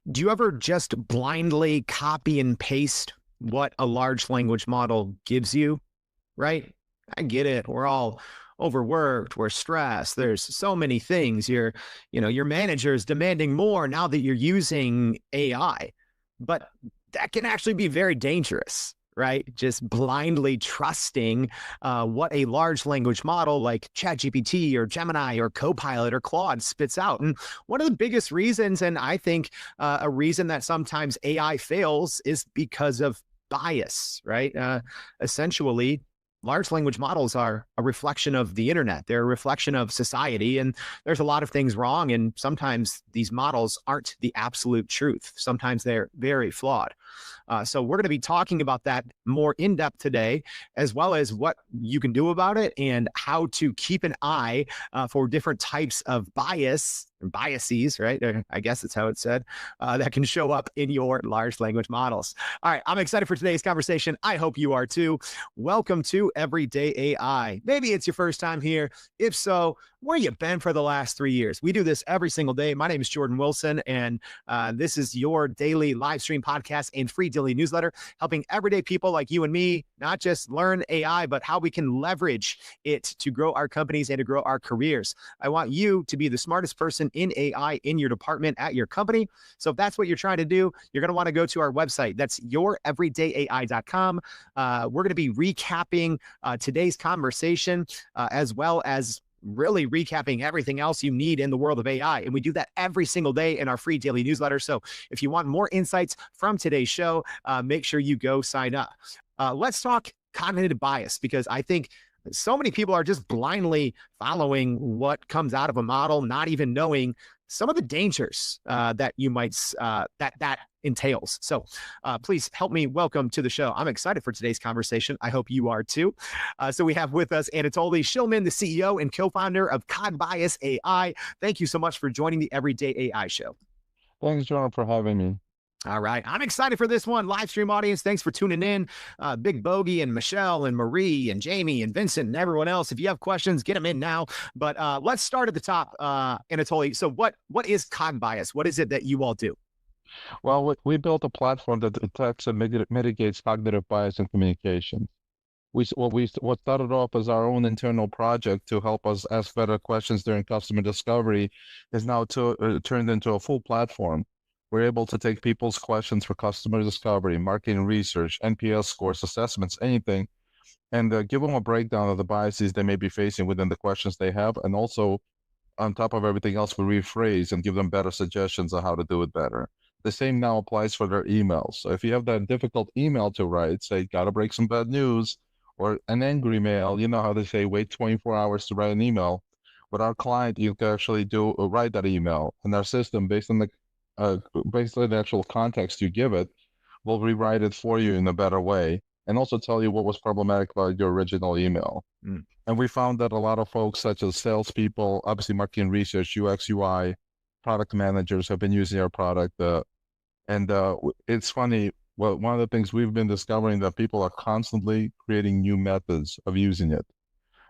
Do you ever just blindly copy and paste what a large language model gives you? Right? I get it. We're all overworked, we're stressed. There's so many things. Your manager is demanding more now that you're using AI. But that can actually be very dangerous, right? Just blindly trusting what a large language model like ChatGPT or Gemini or Copilot or Claude spits out. And one of the biggest reasons, and I think a reason that sometimes AI fails, is because of bias, right? Essentially, large language models are a reflection of the internet. They're a reflection of society. And there's a lot of things wrong. And sometimes these models aren't the absolute truth. Sometimes they're very flawed. So we're going to be talking about that more in depth today, as well as what you can do about it and how to keep an eye for different types of biases, right? I guess that's how it's said, that can show up in your large language models. All right, I'm excited for today's conversation. I hope you are too. Welcome to Everyday AI. Maybe it's your first time here. If so, where you been for the last 3 years? We do this every single day. My name is Jordan Wilson, and this is your daily live stream podcast and free daily newsletter, helping everyday people like you and me not just learn AI, but how we can leverage it to grow our companies and to grow our careers. I want you to be the smartest person in AI in your department at your company. So if that's what you're trying to do, you're going to want to go to our website. That's youreverydayai.com. We're going to be recapping today's conversation, as well as really recapping everything else you need in the world of AI. And we do that every single day in our free daily newsletter. So if you want more insights from today's show, make sure you go sign up. Let's talk cognitive bias, because I think so many people are just blindly following what comes out of a model, not even knowing some of the dangers that you might that entails. So please help me welcome to the show. I'm excited for today's conversation. I hope you are too. So we have with us Anatoly Shilman, the CEO and co-founder of Cog Bias AI. Thank you so much for joining the Everyday AI show. Thanks, John, for having me. All right. I'm excited for this one. Live stream audience, thanks for tuning in. Big Bogey and Michelle and Marie and Jamie and Vincent and everyone else. If you have questions, get them in now. But let's start at the top, Anatoly. So what is Cog Bias? What is it that you all do? Well, we built a platform that detects and mitigates cognitive bias in communication. What started off as our own internal project to help us ask better questions during customer discovery is now turned into a full platform. We're able to take people's questions for customer discovery, marketing research, NPS scores, assessments, anything, and give them a breakdown of the biases they may be facing within the questions they have. And also, on top of everything else, we rephrase and give them better suggestions on how to do it better. The same now applies for their emails. So if you have that difficult email to write, say, gotta break some bad news, or an angry mail, you know how they say, wait 24 hours to write an email. With our client, you can actually write that email, and our system, based on the actual context you give it, will rewrite it for you in a better way, and also tell you what was problematic about your original email. And we found that a lot of folks, such as salespeople, obviously marketing research, UX, UI, product managers, have been using our product. It's funny. Well, one of the things we've been discovering that people are constantly creating new methods of using it.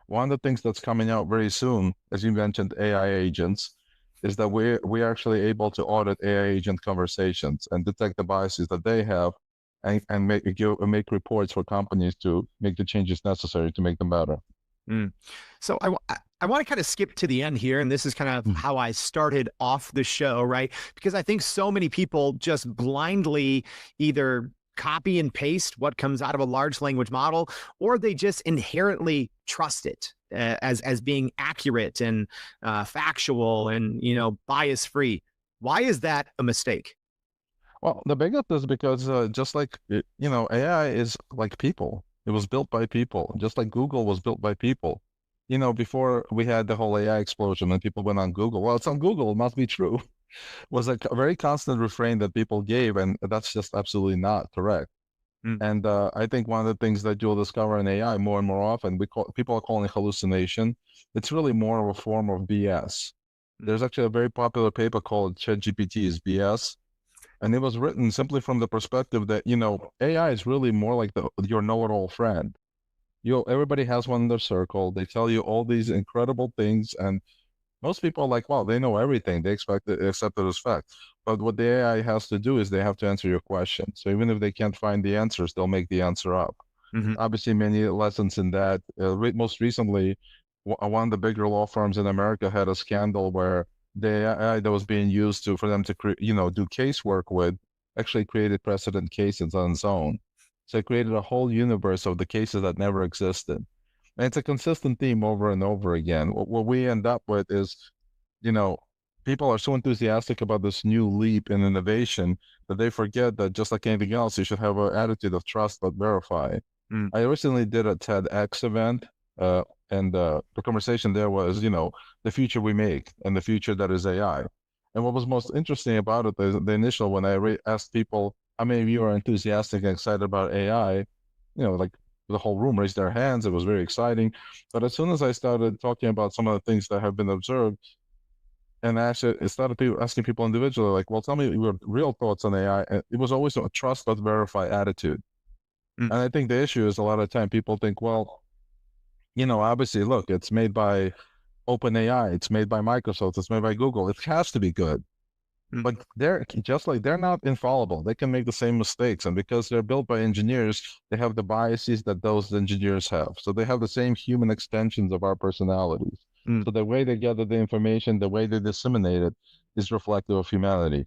One of the things that's coming out very soon, as you mentioned, AI agents, is that we're actually able to audit AI agent conversations and detect the biases that they have, and make reports for companies to make the changes necessary to make them better. So I want to kind of skip to the end here, and this is kind of how I started off the show, right? Because I think so many people just blindly either copy and paste what comes out of a large language model, or they just inherently trust it as being accurate and factual and bias free. Why is that a mistake? Well, the biggest is because just like AI is like people. It was built by people, just like Google was built by people. Before we had the whole AI explosion and people went on Google, well, it's on Google, it must be true, was a very constant refrain that people gave, and that's just absolutely not correct. And I think one of the things that you'll discover in AI more and more often, people are calling it hallucination. It's really more of a form of BS. There's actually a very popular paper called ChatGPT is BS. And it was written simply from the perspective that, AI is really more like your know-it-all friend. Everybody has one in their circle. They tell you all these incredible things, and Most people are like, well, they know everything. They accept it as fact. But what the AI has to do is they have to answer your question. So even if they can't find the answers, they'll make the answer up. Hmm. Obviously, many lessons in that. Most recently, one of the bigger law firms in America had a scandal where the AI that was being used for them to do casework with actually created precedent cases on its own. So it created a whole universe of the cases that never existed. And it's a consistent theme over and over again. What we end up with is, you know, people are so enthusiastic about this new leap in innovation that they forget that just like anything else, you should have an attitude of trust but verify. Mm. I recently did a TEDx event, and the conversation there was, the future we make and the future that is AI. And what was most interesting about it is the initial when I asked people how many of you are enthusiastic and excited about AI, like the whole room raised their hands. It was very exciting. But as soon as I started talking about some of the things that have been observed, and actually it started asking people individually, like, well, tell me your real thoughts on AI. And it was always a trust but verify attitude. Mm. And I think the issue is a lot of time people think, well, obviously, look, it's made by OpenAI, it's made by Microsoft, it's made by Google. It has to be good. Mm. But they're not infallible. They can make the same mistakes. And because they're built by engineers, they have the biases that those engineers have. So they have the same human extensions of our personalities. Mm. So the way they gather the information, the way they disseminate it is reflective of humanity.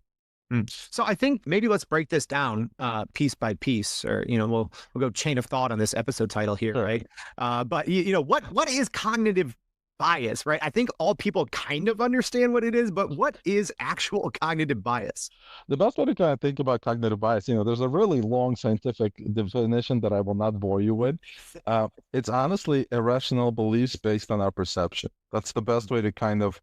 Mm. So I think maybe let's break this down piece by piece, or we'll go chain of thought on this episode title here, Sure. right? But what is cognitive bias, right? I think all people kind of understand what it is, but what is actual cognitive bias? The best way to kind of think about cognitive bias, there's a really long scientific definition that I will not bore you with. It's honestly irrational beliefs based on our perception. That's the best way to kind of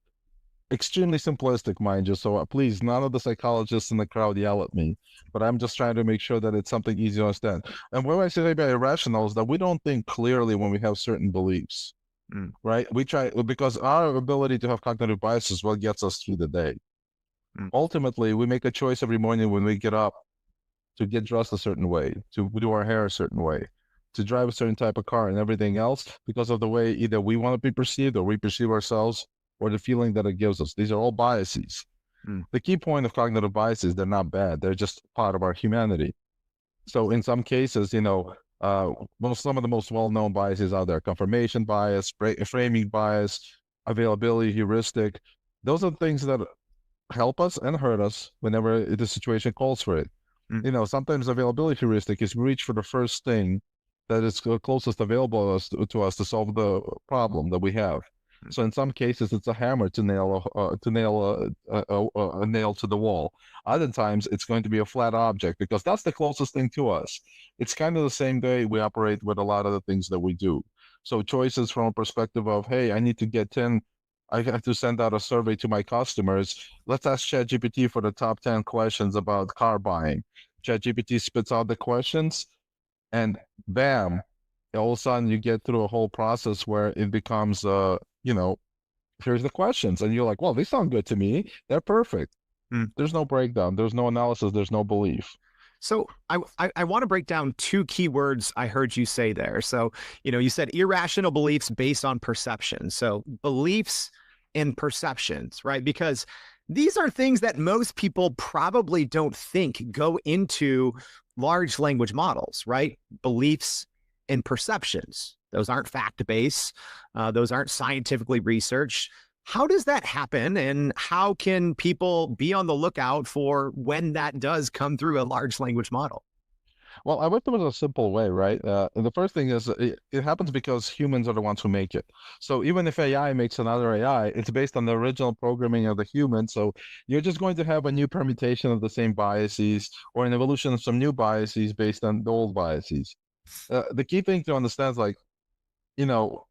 extremely simplistic, mind you. So please, none of the psychologists in the crowd yell at me, but I'm just trying to make sure that it's something easy to understand. And what I say by irrational is that we don't think clearly when we have certain beliefs, Mm. right? We try because our ability to have cognitive bias is what gets us through the day. Mm. Ultimately, we make a choice every morning when we get up to get dressed a certain way, to do our hair a certain way, to drive a certain type of car and everything else because of the way either we want to be perceived or we perceive ourselves or the feeling that it gives us. These are all biases. Mm. The key point of cognitive biases, they're not bad. They're just part of our humanity. So in some cases, some of the most well-known biases out there, confirmation bias, framing bias, availability heuristic. Those are things that help us and hurt us whenever the situation calls for it. Mm. Sometimes availability heuristic is we reach for the first thing that is closest available to us to solve the problem that we have. Mm. So in some cases, it's a hammer to nail a nail to the wall. Other times, it's going to be a flat object because that's the closest thing to us. It's kind of the same way we operate with a lot of the things that we do. So choices from a perspective of, hey, I need to get 10 I have to send out a survey to my customers. Let's ask ChatGPT for the top 10 questions about car buying. ChatGPT spits out the questions, and bam, all of a sudden you get through a whole process where it becomes, here's the questions. And you're like, well, they sound good to me. They're perfect. Mm. There's no breakdown. There's no analysis. There's no belief. So I want to break down two key words I heard you say there. So, you said irrational beliefs based on perception. So beliefs and perceptions, right? Because these are things that most people probably don't think go into large language models, right? Beliefs and perceptions. Those aren't fact-based. Those aren't scientifically researched. How does that happen, and how can people be on the lookout for when that does come through a large language model? Well, I went through it a simple way, right? And the first thing is it happens because humans are the ones who make it. So even if AI makes another AI, it's based on the original programming of the human. So you're just going to have a new permutation of the same biases or an evolution of some new biases based on the old biases. The key thing to understand is like, you know,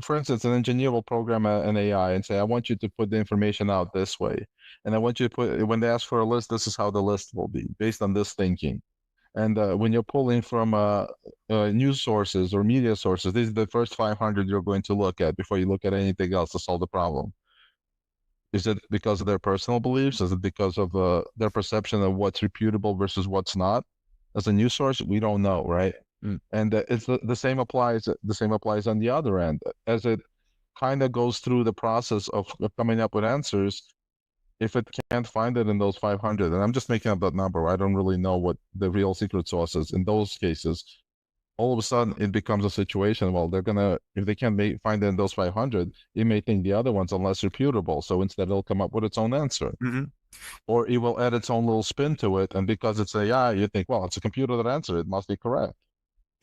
for instance, an engineer will program an AI and say, I want you to put the information out this way. And I want you to put, when they ask for a list, this is how the list will be based on this thinking. And when you're pulling from news sources or media sources, these are the first 500 you're going to look at before you look at anything else to solve the problem. Is it because of their personal beliefs? Is it because of their perception of what's reputable versus what's not? As a news source, we don't know, right? Mm. And it's the same applies. The same applies on the other end. As it kind of goes through the process of coming up with answers if it can't find it in those 500. And I'm just making up that number. I don't really know what the real secret sauce is in those cases. All of a sudden, it becomes a situation. Well, they're gonna, if they can't find it in those 500, it may think the other ones are less reputable. So instead, it'll come up with its own answer, or it will add its own little spin to it. And because it's AI, you think, well, it's a computer that answered it, must be correct.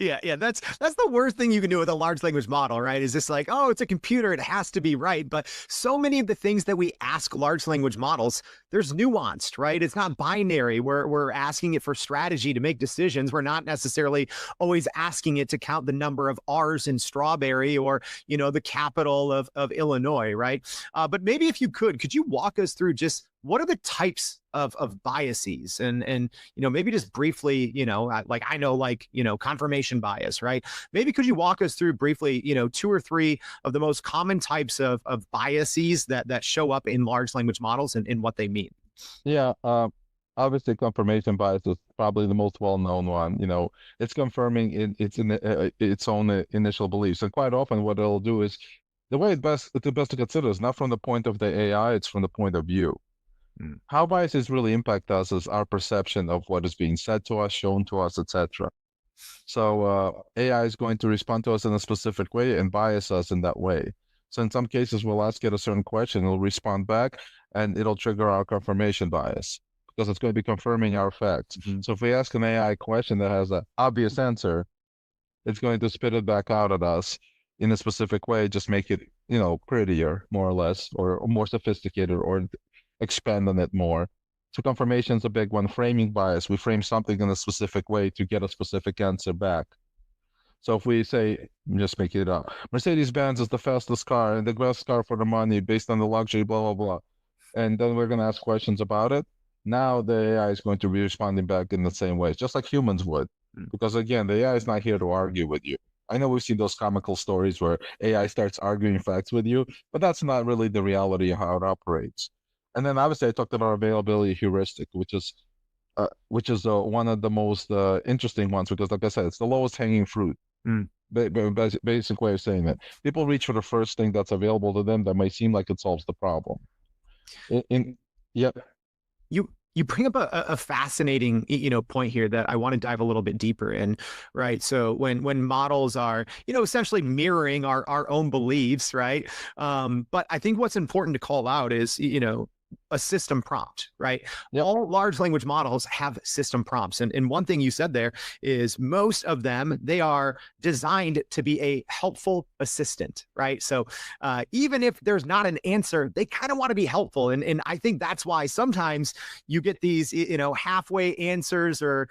Yeah, that's the worst thing you can do with a large language model, right? Is just like, oh, it's a computer, it has to be right. But so many of the things that we ask large language models, there's nuanced, right? It's not binary. We're asking it for strategy to make decisions. We're not necessarily always asking it to count the number of R's in strawberry or, the capital of Illinois, right? But maybe if you could you walk us through just what are the types of biases and maybe just briefly, like I know, like, confirmation bias, right? Maybe could you walk us through briefly, two or three of the most common types of biases that show up in large language models and what they mean? Yeah, obviously confirmation bias is probably the most well-known one. It's confirming its own initial beliefs. And quite often what it'll do is the way it's best to consider is not from the point of the AI, it's from the point of view. How biases really impact us is our perception of what is being said to us, shown to us, etc. So AI is going to respond to us in a specific way and bias us in that way. So in some cases, we'll ask it a certain question, it'll respond back, and it'll trigger our confirmation bias because it's going to be confirming our facts. So if we ask an AI question that has an obvious answer, it's going to spit it back out at us in a specific way, just make it, prettier, more or less, or more sophisticated, or expand on it more. So confirmation is a big one. Framing bias. We frame something in a specific way to get a specific answer back. So if we say, I'm just making it up, Mercedes-Benz is the fastest car and the best car for the money based on the luxury, blah, blah, blah. And then we're going to ask questions about it. Now the AI is going to be responding back in the same ways, just like humans would. Because again, the AI is not here to argue with you. I know we've seen those comical stories where AI starts arguing facts with you, but that's not really the reality of how it operates. And then obviously I talked about availability heuristic, which is one of the most interesting ones because, like I said, it's the lowest hanging fruit. Basic way of saying it. People reach for the first thing that's available to them that might seem like it solves the problem. Yep. You bring up a fascinating point here that I want to dive a little bit deeper in, right? So when models are essentially mirroring our own beliefs, right? But I think what's important to call out is a system prompt, right? Yep. All large language models have system prompts. And one thing you said there is most of them, they are designed to be a helpful assistant, right? So even if there's not an answer, they kind of want to be helpful. And I think that's why sometimes you get these, halfway answers or,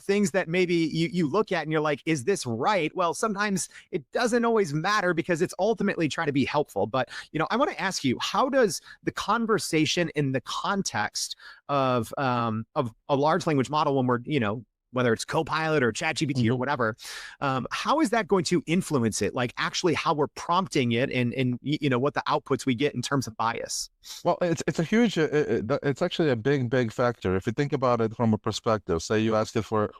things that maybe you look at and you're like, is this right? Well, sometimes it doesn't always matter because it's ultimately trying to be helpful. But, I want to ask you, how does the conversation in the context of a large language model when we're, whether it's Copilot or ChatGPT or whatever, how is that going to influence it? Like actually how we're prompting it and what the outputs we get in terms of bias? Well, it's a huge, it's actually a big factor. If you think about it from a perspective, say you ask it for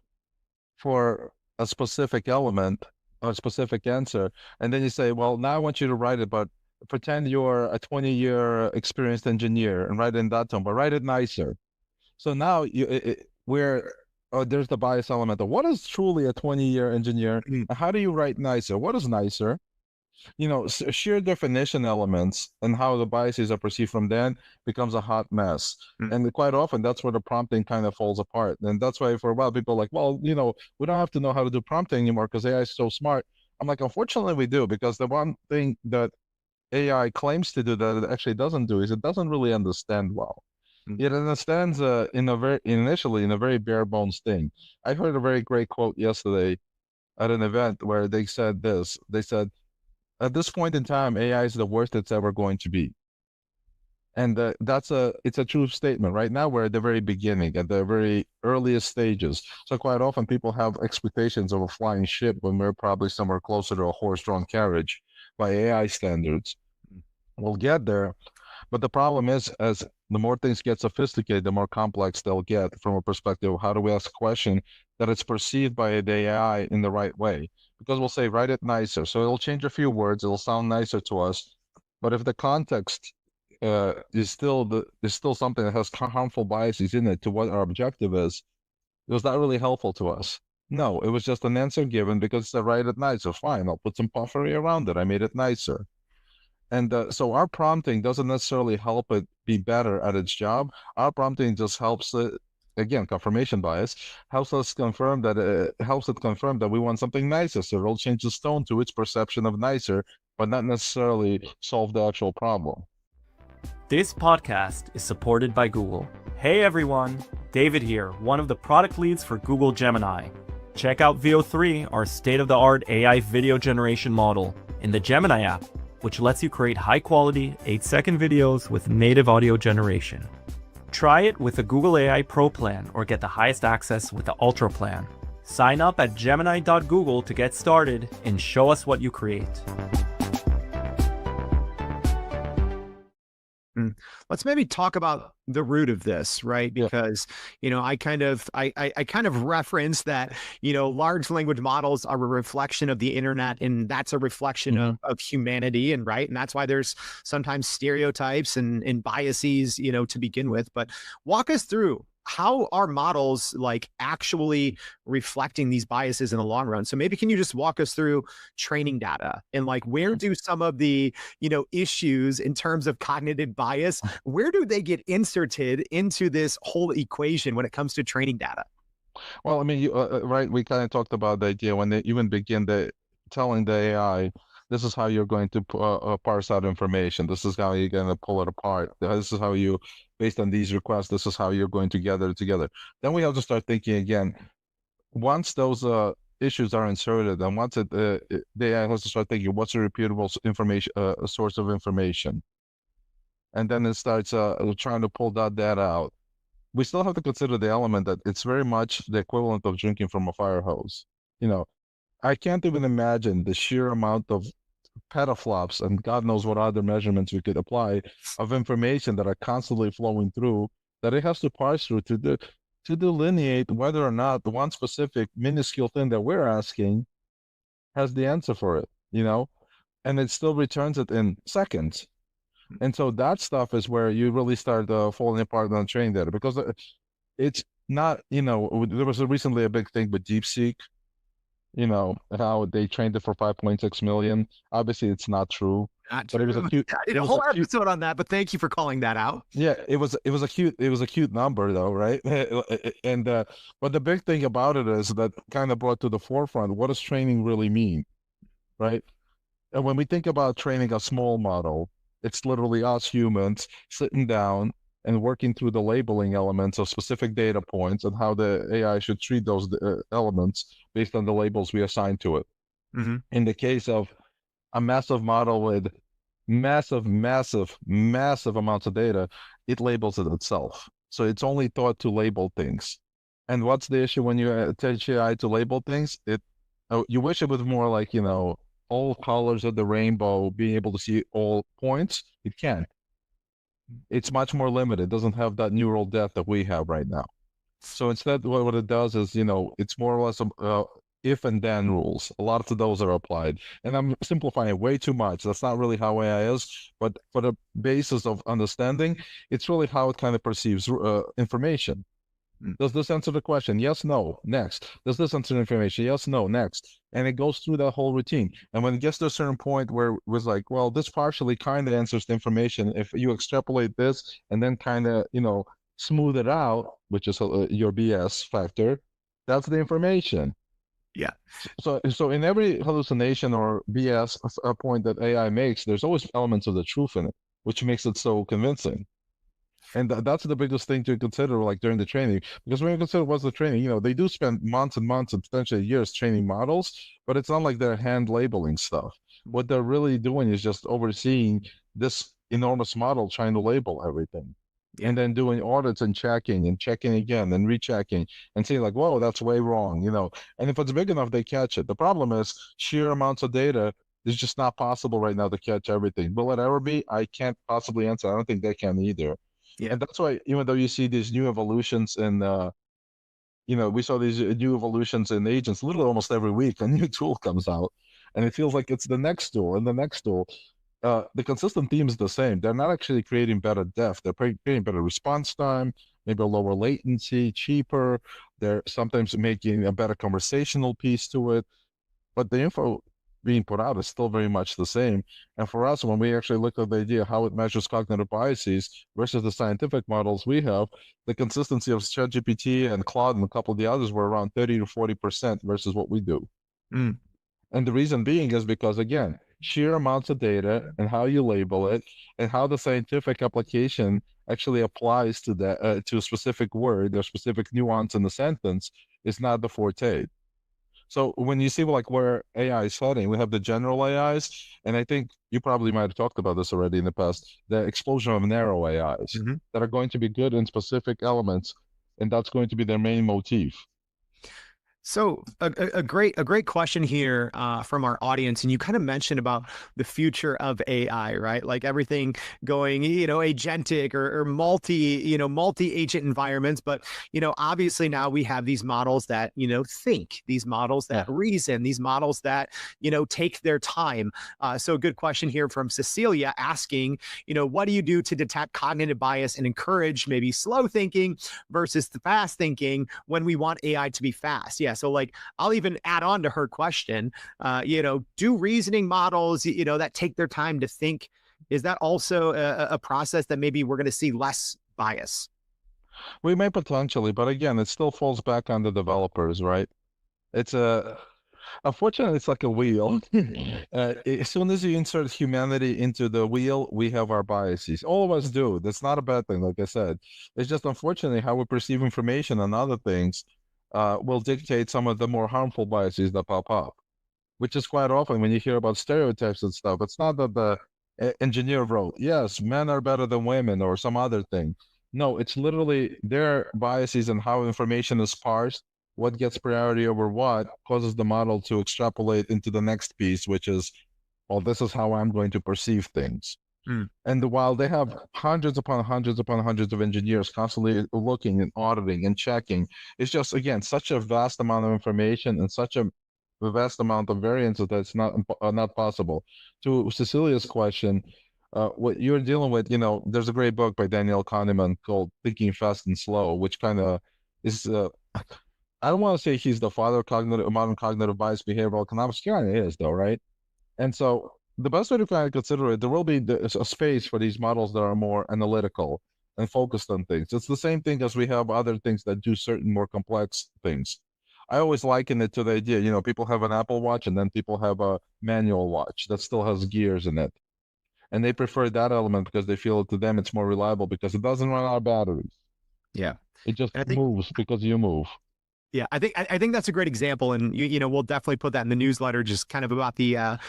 a specific element or a specific answer, and then you say, well, now I want you to write it, but pretend you're a 20-year experienced engineer and write it in that tone, but write it nicer. So now there's the bias element of what is truly a 20-year engineer and how do you write nicer? What is nicer? Sheer definition elements and how the biases are perceived from then becomes a hot mess. And quite often that's where the prompting kind of falls apart. And that's why for a while people are like, well, we don't have to know how to do prompting anymore because AI is so smart. I'm like, unfortunately we do, because the one thing that AI claims to do that it actually doesn't do is it doesn't really understand well. It understands initially in a very bare bones thing. I heard a very great quote yesterday at an event where they said this. They said, at this point in time, AI is the worst it's ever going to be. And it's a true statement. Right now, we're at the very beginning, at the very earliest stages. So quite often people have expectations of a flying ship when we're probably somewhere closer to a horse-drawn carriage by AI standards. We'll get there. But the problem is, as the more things get sophisticated, the more complex they'll get from a perspective of how do we ask a question that it's perceived by the AI in the right way. Because we'll say, write it nicer. So it'll change a few words. It'll sound nicer to us. But if the context is still something that has harmful biases in it to what our objective is, was that really helpful to us? No, it was just an answer given because I write it nicer. Fine, I'll put some puffery around it. I made it nicer. And so our prompting doesn't necessarily help it be better at its job. Our prompting just helps it, again, confirmation bias, helps us confirm that helps it confirm that we want something nicer. So it'll change the tone to its perception of nicer, but not necessarily solve the actual problem. This podcast is supported by Google. Hey everyone, David here, one of the product leads for Google Gemini. Check out VO3, our state-of-the-art AI video generation model, in the Gemini app, which lets you create high-quality, 8-second videos with native audio generation. Try it with the Google AI Pro plan or get the highest access with the Ultra plan. Sign up at gemini.google to get started and show us what you create. Let's maybe talk about the root of this, right? Because, I kind of reference that, large language models are a reflection of the internet, and that's a reflection of humanity, and right. And that's why there's sometimes stereotypes and biases, to begin with. But walk us through, how are models like actually reflecting these biases in the long run? So maybe can you just walk us through training data and like where do some of the issues in terms of cognitive bias, where do they get inserted into this whole equation when it comes to training data? Well, I mean, right, we kind of talked about the idea when they even begin telling the AI, this is how you're going to parse out information. This is how you're going to pull it apart. This is how you, based on these requests, this is how you're going to gather it together. Then we have to start thinking again, once those issues are inserted, and once the AI has to start thinking, what's a reputable information, a source of information? And then it starts trying to pull that data out. We still have to consider the element that it's very much the equivalent of drinking from a fire hose. I can't even imagine the sheer amount of petaflops and God knows what other measurements we could apply of information that are constantly flowing through that it has to parse through to delineate whether or not the one specific minuscule thing that we're asking has the answer for it, and it still returns it in seconds. And so that stuff is where you really start falling apart on training data because it's not, there was recently a big thing with DeepSeek, how they trained it for 5.6 million. Obviously, it's not true. Not but true. It was a cute. I did a whole episode on that, but thank you for calling that out. Yeah, it was a cute number though, right? And but the big thing about it is that kind of brought to the forefront what does training really mean, right? And when we think about training a small model, it's literally us humans sitting down and working through the labeling elements of specific data points and how the AI should treat those elements based on the labels we assign to it. In the case of a massive model with massive amounts of data, it labels it itself. So it's only thought to label things. And what's the issue when you teach AI to label things? You wish it was more like, all colors of the rainbow, being able to see all points. It can't. It's much more limited. It doesn't have that neural depth that we have right now. So instead, what it does is, it's more or less if and then rules. A lot of those are applied. And I'm simplifying way too much. That's not really how AI is. But for the basis of understanding, it's really how it kind of perceives information. Does this answer the question? Yes, no, next. Does this answer the information? Yes, no, next. And it goes through that whole routine. And when it gets to a certain point where it was like, well, this partially kind of answers the information. If you extrapolate this and then kind of, smooth it out, which is your BS factor, that's the information. Yeah. So in every hallucination or BS point that AI makes, there's always elements of the truth in it, which makes it so convincing. And that's the biggest thing to consider, like during the training, because when you consider what's the training, they do spend months and months and potentially years training models, but it's not like they're hand labeling stuff. What they're really doing is just overseeing this enormous model trying to label everything. Yeah. And then doing audits and checking again and rechecking and saying like, whoa, that's way wrong, And if it's big enough, they catch it. The problem is sheer amounts of data is just not possible right now to catch everything. Will it ever be? I can't possibly answer. I don't think they can either. Yeah. And that's why, even though you see these new evolutions in, we saw these new evolutions in agents literally almost every week, a new tool comes out, and it feels like it's the next tool and the next tool. the consistent theme is the same. They're not actually creating better depth. They're creating better response time, maybe a lower latency, cheaper. They're sometimes making a better conversational piece to it. But the info being put out is still very much the same. And for us, when we actually look at the idea how it measures cognitive biases versus the scientific models we have, the consistency of ChatGPT and Claude and a couple of the others were around 30 to 40% versus what we do. Mm. And the reason being is because, again, sheer amounts of data and how you label it and how the scientific application actually applies to that to a specific word or specific nuance in the sentence is not the forte. So when you see like where AI is heading, we have the general AIs, and I think you probably might have talked about this already in the past, the explosion of narrow AIs Mm-hmm. that are going to be good in specific elements, and that's going to be their main motif. So a great question here from our audience, and you kind of mentioned about the future of AI, right? Like everything going, agentic or multi agent environments. But obviously now we have these models that think, these models that reason, these models that take their time. So a good question here from Cecilia asking, what do you do to detect cognitive bias and encourage maybe slow thinking versus the fast thinking when we want AI to be fast? Yeah. So like, I'll even add on to her question, do reasoning models, that take their time to think, is that also a process that maybe we're going to see less bias? We may potentially, but again, it still falls back on the developers, right? It's unfortunately, it's like a wheel. As soon as you insert humanity into the wheel, we have our biases. All of us do. That's not a bad thing, like I said. It's just unfortunately how we perceive information and other things will dictate some of the more harmful biases that pop up, which is quite often when you hear about stereotypes and stuff. It's not that the engineer wrote, yes, men are better than women or some other thing. No, it's literally their biases and how information is parsed, what gets priority over what causes the model to extrapolate into the next piece, which is, well, this is how I'm going to perceive things. Mm. And while they have hundreds upon hundreds upon hundreds of engineers constantly looking and auditing and checking, it's just, again, such a vast amount of information and such a vast amount of variance that it's not possible. To Cecilia's question, what you're dealing with, there's a great book by Daniel Kahneman called Thinking Fast and Slow, which kind of is, I don't want to say he's the father of modern cognitive bias behavioral economics. He kind of is, though, right? And so the best way to kind of consider it, there will be a space for these models that are more analytical and focused on things. It's the same thing as we have other things that do certain more complex things. I always liken it to the idea, people have an Apple Watch and then people have a manual watch that still has gears in it. And they prefer that element because they feel to them it's more reliable because it doesn't run out of batteries. Yeah. It just And I think moves because you move. Yeah, I think that's a great example, and we'll definitely put that in the newsletter, just kind of about the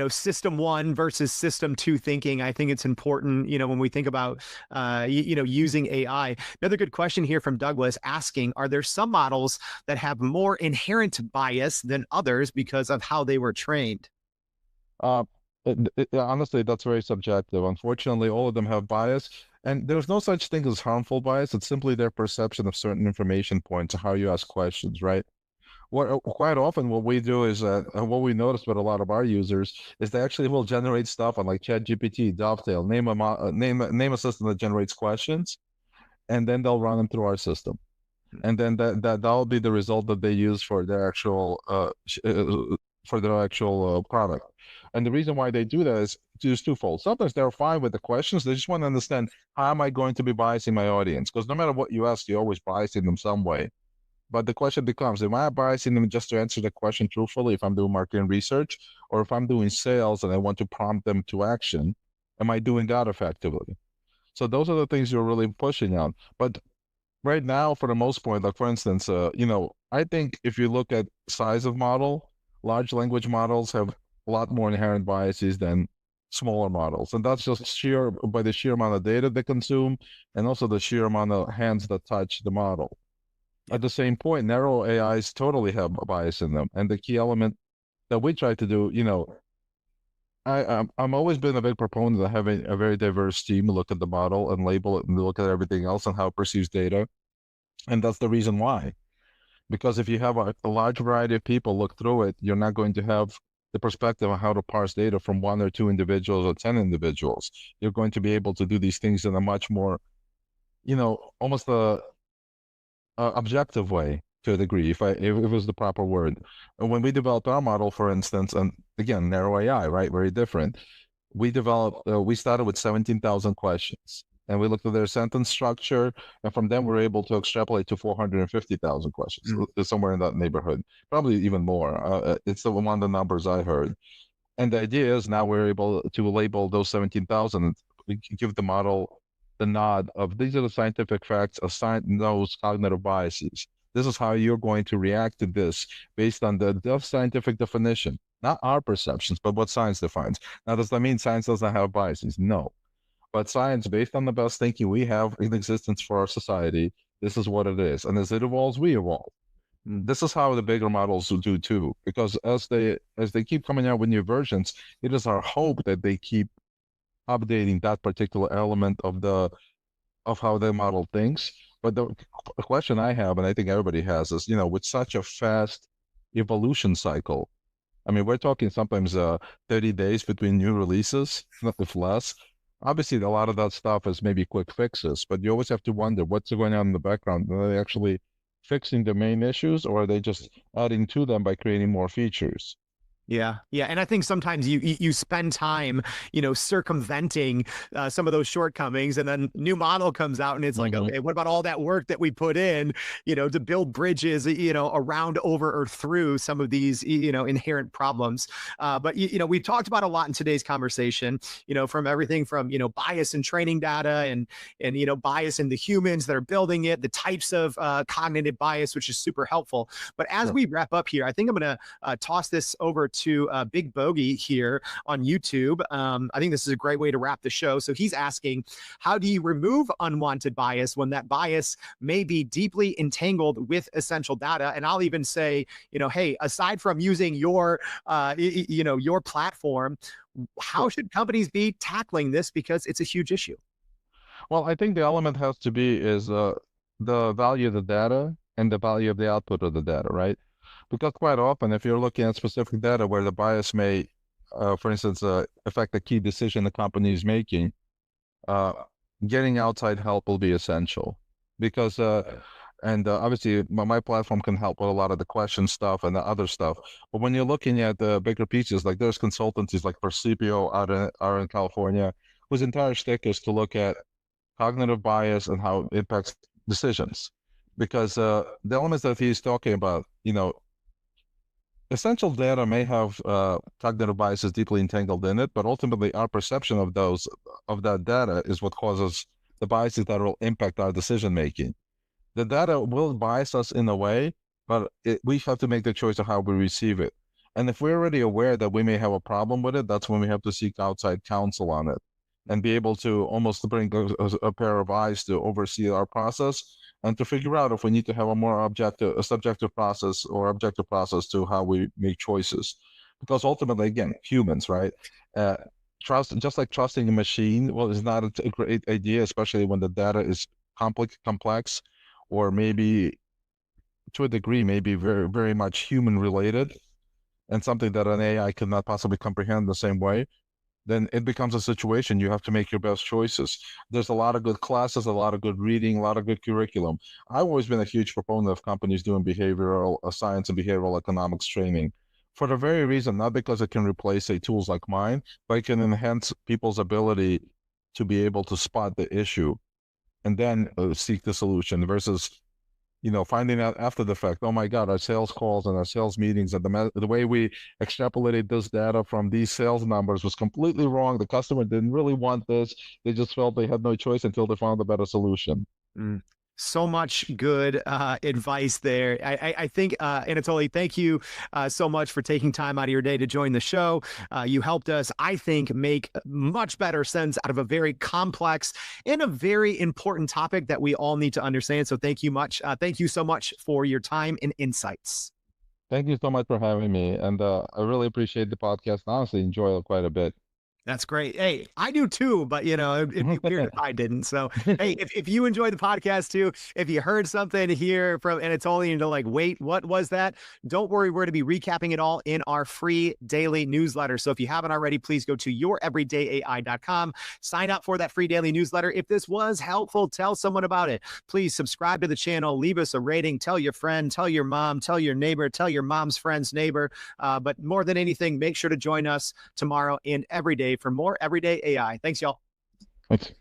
system one versus system two thinking. I think it's important, when we think about using AI. Another good question here from Douglas asking, are there some models that have more inherent bias than others because of how they were trained? Uh, Honestly, that's very subjective. Unfortunately, all of them have bias, and there's no such thing as harmful bias. It's simply their perception of certain information points, how you ask questions, right? Quite often what we do is what we notice with a lot of our users is they actually will generate stuff on like ChatGPT, Dovetail, name a system that generates questions, and then they'll run them through our system, and then that'll be the result that they use for their actual product. And the reason why they do that is twofold. Sometimes they're fine with the questions. They just want to understand, how am I going to be biasing my audience? Because no matter what you ask, you're always biasing them some way. But the question becomes, am I biasing them just to answer the question truthfully if I'm doing marketing research? Or if I'm doing sales and I want to prompt them to action, am I doing that effectively? So those are the things you're really pushing on. But right now, for the most part, like for instance, I think if you look at size of model, large language models have a lot more inherent biases than smaller models. And that's just by the sheer amount of data they consume and also the sheer amount of hands that touch the model. At the same point, narrow AIs totally have a bias in them. And the key element that we try to do, I'm always been a big proponent of having a very diverse team look at the model and label it and look at everything else and how it perceives data. And that's the reason why. Because if you have a large variety of people look through it, you're not going to have the perspective on how to parse data from 1 or 2 individuals or 10 individuals. You're going to be able to do these things in a much more, almost a objective way to a degree, if it was the proper word. And when we developed our model, for instance, and again, narrow AI, right? Very different. We started with 17,000 questions, and we looked at their sentence structure, and from them we're able to extrapolate to 450,000 questions, somewhere in that neighborhood, probably even more. It's one of the numbers I heard. And the idea is now we're able to label those 17,000. We can give the model the nod of these are the scientific facts, assign those cognitive biases. This is how you're going to react to this based on the scientific definition, not our perceptions, but what science defines. Now, does that mean science doesn't have biases? No. But science, based on the best thinking we have in existence for our society, this is what it is. And as it evolves, we evolve. This is how the bigger models do too, because as they keep coming out with new versions, it is our hope that they keep updating that particular element of how the model thinks. But the question I have, and I think everybody has, is with such a fast evolution cycle. I mean, we're talking sometimes 30 days between new releases, not if less. Obviously, a lot of that stuff is maybe quick fixes, but you always have to wonder what's going on in the background. Are they actually fixing the main issues, or are they just adding to them by creating more features? Yeah. And I think sometimes you spend time, circumventing some of those shortcomings, and then new model comes out and it's like, okay, what about all that work that we put in, to build bridges, around, over, or through some of these, inherent problems. But, we've talked about a lot in today's conversation, from everything from, bias in training data and, bias in the humans that are building it, the types of cognitive bias, which is super helpful. But as we wrap up here, I think I'm going to toss this over to Big Bogey here on YouTube. I think this is a great way to wrap the show. So he's asking, how do you remove unwanted bias when that bias may be deeply entangled with essential data? And I'll even say, hey, aside from using your platform, how should companies be tackling this? Because it's a huge issue. Well, I think the element has to be is the value of the data and the value of the output of the data, right? Because quite often, if you're looking at specific data where the bias may, for instance, affect a key decision the company is making, getting outside help will be essential. Because, obviously, my platform can help with a lot of the question stuff and the other stuff. But when you're looking at the bigger pieces, like there's consultancies like Percipio out in California, whose entire shtick is to look at cognitive bias and how it impacts decisions. Because the elements that he's talking about, essential data may have cognitive biases deeply entangled in it, but ultimately our perception of that data is what causes the biases that will impact our decision making. The data will bias us in a way, but we have to make the choice of how we receive it. And if we're already aware that we may have a problem with it, that's when we have to seek outside counsel on it and be able to almost bring a pair of eyes to oversee our process and to figure out if we need to have a subjective process or objective process to how we make choices. Because ultimately, again, humans, right? Trust, just like trusting a machine, well, is not a great idea, especially when the data is complex, or maybe to a degree, maybe very, very much human related, and something that an AI could not possibly comprehend the same way. Then it becomes a situation you have to make your best choices. There's a lot of good classes, a lot of good reading, a lot of good curriculum. I've always been a huge proponent of companies doing behavioral science and behavioral economics training for the very reason, not because it can replace, say, tools like mine, but it can enhance people's ability to be able to spot the issue and then seek the solution versus finding out after the fact, oh my God, our sales calls and our sales meetings and the way we extrapolated this data from these sales numbers was completely wrong. The customer didn't really want this. They just felt they had no choice until they found a better solution. So much good advice there. I think, Anatoly, thank you so much for taking time out of your day to join the show. You helped us, I think, make much better sense out of a very complex and a very important topic that we all need to understand. So thank you much. Thank you so much for your time and insights. Thank you so much for having me. And I really appreciate the podcast. Honestly, enjoy it quite a bit. That's great. Hey, I do too, but it'd be weird if I didn't. So, hey, if you enjoy the podcast too, if you heard something here from, and it's only into like, wait, what was that? Don't worry. We're going to be recapping it all in our free daily newsletter. So if you haven't already, please go to youreverydayai.com, sign up for that free daily newsletter. If this was helpful, tell someone about it. Please subscribe to the channel, leave us a rating, tell your friend, tell your mom, tell your neighbor, tell your mom's friend's neighbor. But more than anything, make sure to join us tomorrow and every day for more Everyday AI. Thanks, y'all. Thanks.